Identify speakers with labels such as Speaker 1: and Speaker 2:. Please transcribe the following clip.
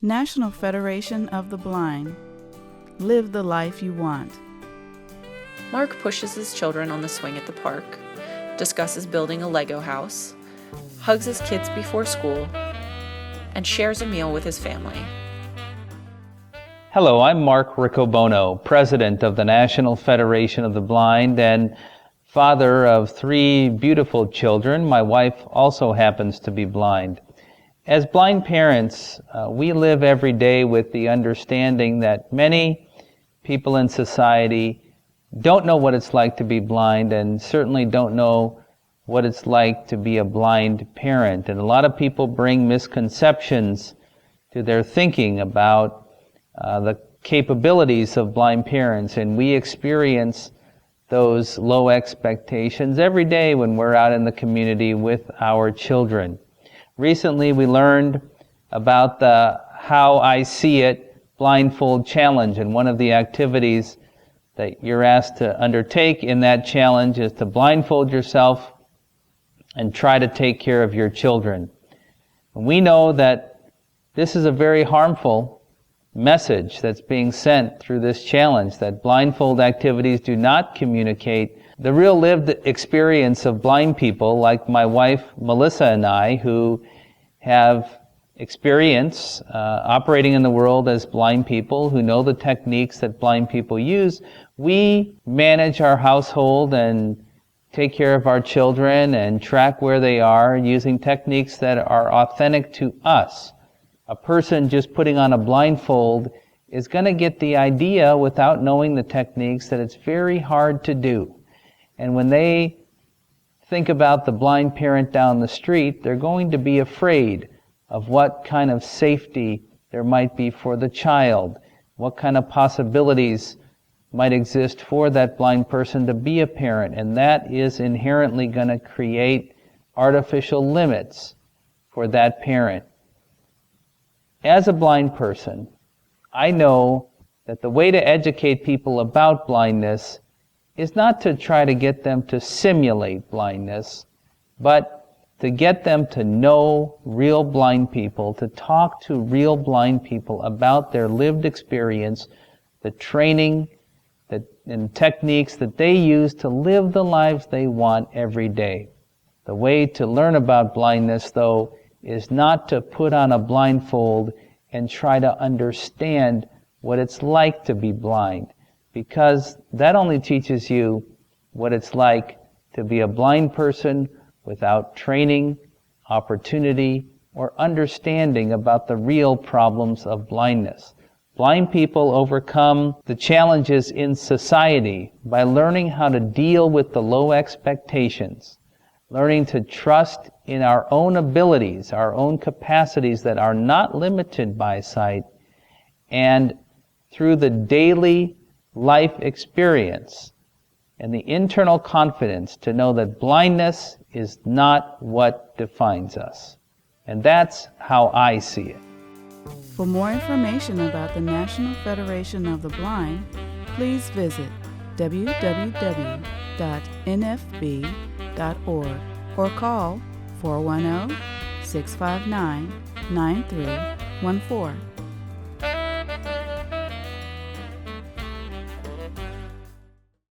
Speaker 1: National Federation of the Blind. Live the life you want.
Speaker 2: Mark pushes his children on the swing at the park, discusses building a Lego house, hugs his kids before school, and shares a meal with his family.
Speaker 3: Hello, I'm Mark Riccobono, President of the National Federation of the Blind and father of 3 beautiful children. My wife also happens to be blind. As blind parents, we live every day with the understanding that many people in society don't know what it's like to be blind and certainly don't know what it's like to be a blind parent. And a lot of people bring misconceptions to their thinking about the capabilities of blind parents, and we experience those low expectations every day when we're out in the community with our children. Recently we learned about the How I See It Blindfold Challenge, and one of the activities that you're asked to undertake in that challenge is to blindfold yourself and try to take care of your children. And we know that this is a very harmful message that's being sent through this challenge, that blindfold activities do not communicate the real lived experience of blind people like my wife Melissa and I, who have experience operating in the world as blind people, who know the techniques that blind people use. We manage our household and take care of our children and track where they are using techniques that are authentic to us. A person just putting on a blindfold is going to get the idea without knowing the techniques that it's very hard to do. And when they think about the blind parent down the street, they're going to be afraid of what kind of safety there might be for the child, what kind of possibilities might exist for that blind person to be a parent, and that is inherently going to create artificial limits for that parent. As a blind person, I know that the way to educate people about blindness is not to try to get them to simulate blindness, but to get them to know real blind people, to talk to real blind people about their lived experience, the training and techniques that they use to live the lives they want every day. The way to learn about blindness, though, is not to put on a blindfold and try to understand what it's like to be blind, because that only teaches you what it's like to be a blind person without training, opportunity, or understanding about the real problems of blindness. Blind people overcome the challenges in society by learning how to deal with the low expectations, learning to trust in our own abilities, our own capacities that are not limited by sight, and through the daily life experience and the internal confidence to know that blindness is not what defines us. And that's how I see it.
Speaker 1: For more information about the National Federation of the Blind, please visit www.nfb.org or call 410-659-9314.